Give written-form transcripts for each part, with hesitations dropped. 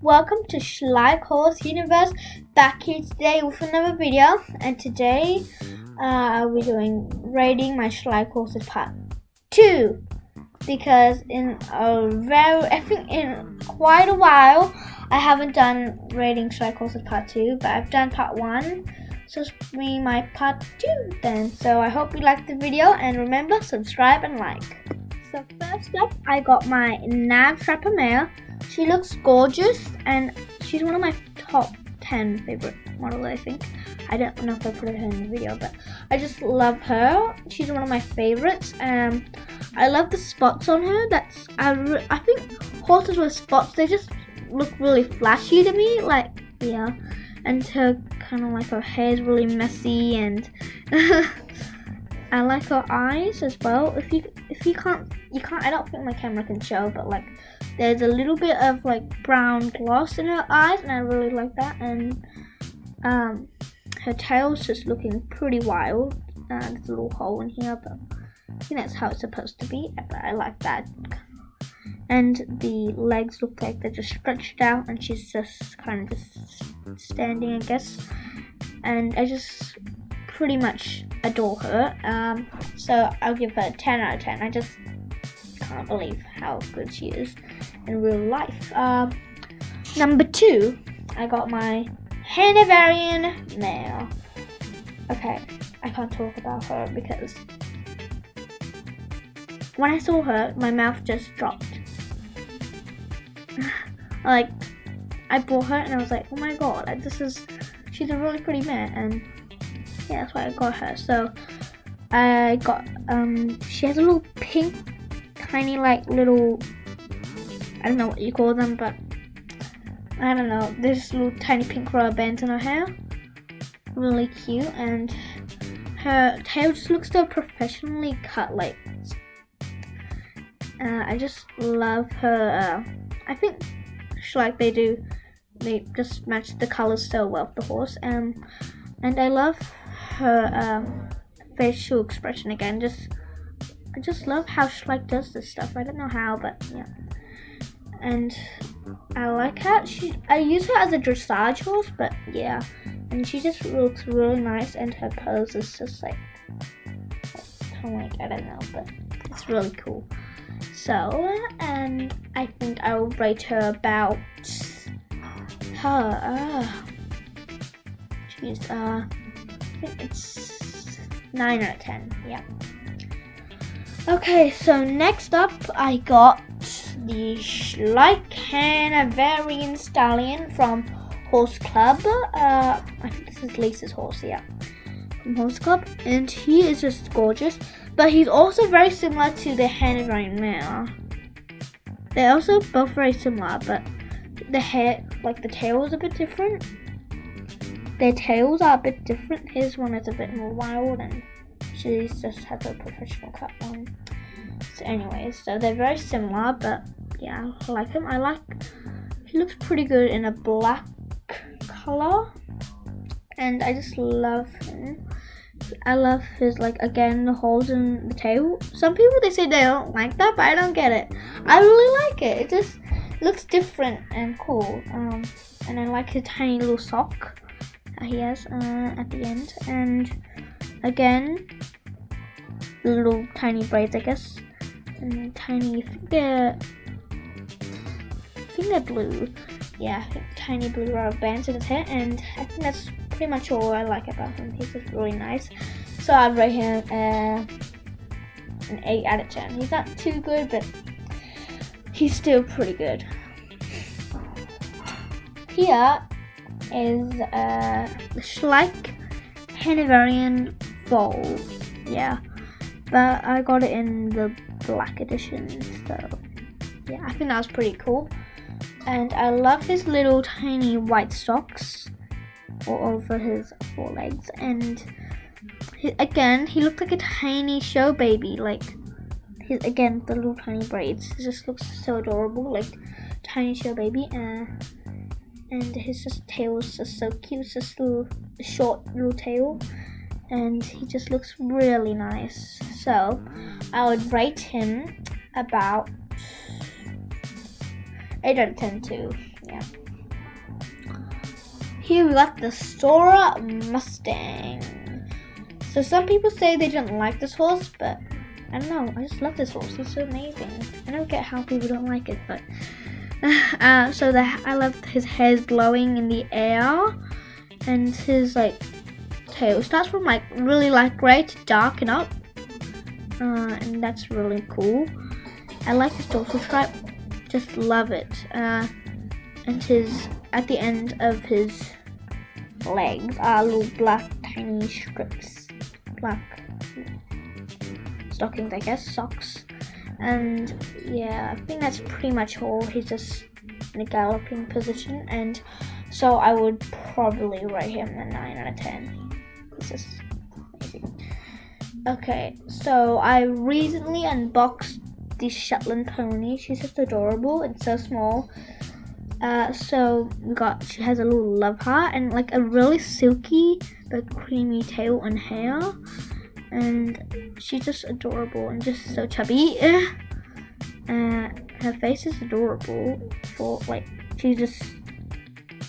Welcome to Schleich Horse Universe, back here today with another video. And today I'll be rating my Schleich horses part 2, because in quite a while I haven't done rating Schleich horses part 2, but I've done part 1, so it's be my part 2 then. So I hope you liked the video, and remember, subscribe and like. So first up, I got my Nav Trapper mare. She looks gorgeous, and she's one of my top 10 favorite models, I think. I don't know if I put her in the video, but I just love her. She's one of my favorites. I love the spots on her. I think horses with spots, they just look really flashy to me. And her her hair is really messy, and I like her eyes as well. If you can't, I don't think my camera can show, but there's a little bit of brown gloss in her eyes, and I really like that. And her tail's just looking pretty wild. There's a little hole in here, but I think that's how it's supposed to be. But I like that. And the legs look like they're just stretched out, and she's just kind of just standing, I guess. And I just pretty much adore her. So I'll give her a 10 out of 10. I just can't believe how good she is in real life. Number 2, I got my Hanoverian mare. Okay, I can't talk about her because when I saw her, my mouth just dropped. I bought her and I was like, oh my god, she's a really pretty mare, and yeah, that's why I got her. So I got she has a little pink, tiny little, I don't know what you call them, but I don't know, there's little tiny pink rubber bands in her hair. Really cute, and her tail just looks so professionally cut. I just love her. I think they just match the colors so well for the horse. And I love her facial expression again. I just love how Schleich does this stuff. I don't know how, but yeah. And I like her. I use her as a dressage horse, but yeah. And she just looks really nice, and her pose is just I don't know, but it's really cool. So, I think I will rate her about I think it's 9 out of 10. Yeah. Okay, so next up I got the Schleich Hanoverian Stallion from Horse Club. I think this is Lisa's horse, yeah, from Horse Club, and he is just gorgeous. But he's also very similar to the Hanoverian mare. They're also both very similar, but the hair, the tail is a bit different. Their tails are a bit different. His one is a bit more wild, and she just has a professional cut one. So anyways, so they're very similar, but yeah, I like him. He looks pretty good in a black color, and I just love him. I love his, again, the holes in the tail. Some people, they say they don't like that, but I don't get it. I really like it. It just looks different and cool. And I like his tiny little sock that he has at the end. And again, the little tiny braids, I guess. And tiny, I think they're blue. Yeah, tiny blue rubber bands in his hair. And I think that's pretty much all I like about him. He's just really nice. So I'd rate him an 8 out of 10. He's not too good, but he's still pretty good. Here is the Schleich Hanoverian Foal. Yeah, but I got it in the black edition, so yeah, I think that was pretty cool. And I love his little tiny white socks all over his forelegs, and he looked like a tiny show baby. The little tiny braids. He just looks so adorable, tiny show baby. And his tail is just so cute. It's just a short little tail, and he just looks really nice. So I would rate him about 8 out of 10 too. Yeah. here we got the Sora Mustang. So some people say they didn't like this horse, but I don't know, I just love this horse. He's so amazing. I don't get how people don't like it, but I love his hair's blowing in the air, and his like tail starts from like really light grey to darken up, and that's really cool. I like his dorsal stripe, just love it. And his at the end of his legs are little black tiny strips, black stockings, I guess, socks. And yeah, I think that's pretty much all. He's just in a galloping position, and so I would probably rate him a 9 out of 10. It's just amazing. Okay, so I recently unboxed the Shetland pony. She's just adorable and so small. So she has a little love heart and like a really silky but creamy tail and hair, and she's just adorable and just so chubby. Her face is adorable for like, she's just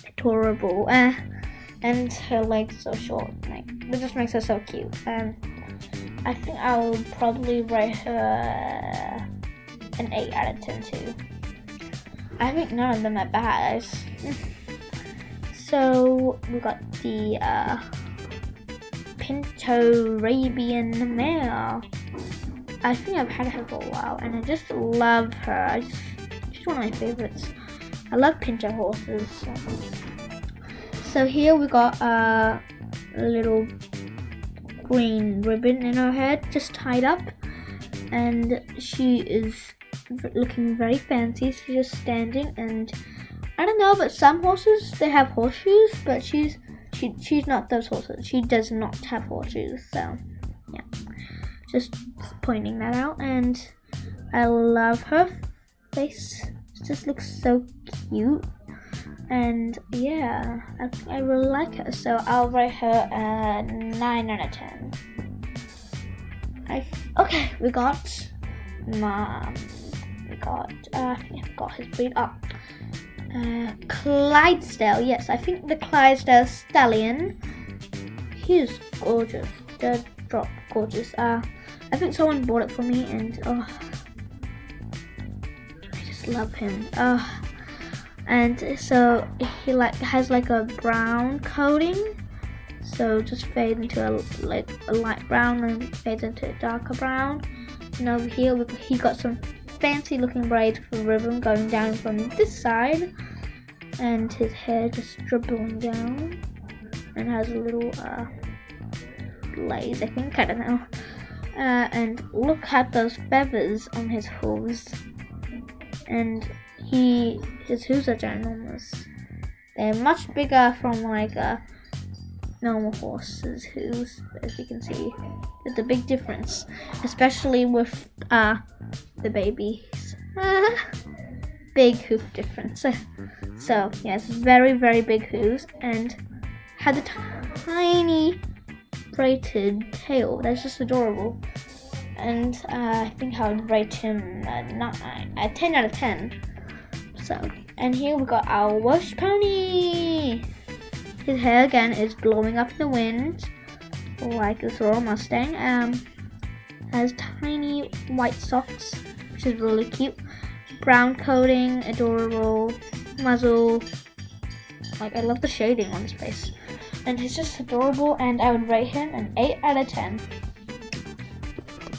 adorable, and her legs so short, like it just makes her so cute. I think I'll probably rate her an 8 out of 10 too. I think none of them are bad. So we got the Pinto Arabian mare. I think I've had her for a while, and I just love her. She's one of my favorites. I love Pinto horses. So here we got a little green ribbon in her head, just tied up, and she is looking very fancy. She's just standing, and I don't know, but some horses, they have horseshoes, but she's not those horses. She does not have horseshoes. So yeah, just pointing that out. And I love her face. It just looks so cute, and yeah, I really like her. So I'll rate her a 9 out of 10. Okay, we got I think I forgot his breed. Clydesdale. Yes, I think the Clydesdale stallion. He's gorgeous. Dead drop gorgeous. I think someone bought it for me, and I just love him. And so he has like a brown coating, so just fades into a light brown and fades into a darker brown. And over here he got some fancy looking braids with a ribbon going down from this side, and his hair just dribbling down, and has a little glaze, I think, I don't know. And look at those feathers on his hooves, and his hooves are ginormous. They're much bigger from like a normal horse's hooves, as you can see. There's a big difference, especially with the babies. Big hoof difference. So yeah, it's very, very big hooves, and has a tiny braided tail. That's just adorable. And I think I would rate him a 10 out of 10. So, and here we got our Welsh pony. His hair again is blowing up in the wind, like this Royal Mustang. Has tiny white socks, which is really cute. Brown coating, adorable. Muzzle, like I love the shading on his face, and he's just adorable. And I would rate him an 8 out of 10.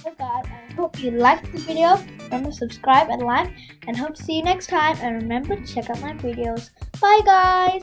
So guys, I hope you liked the video. Remember to subscribe and like, and hope to see you next time. And remember to check out my videos. Bye guys.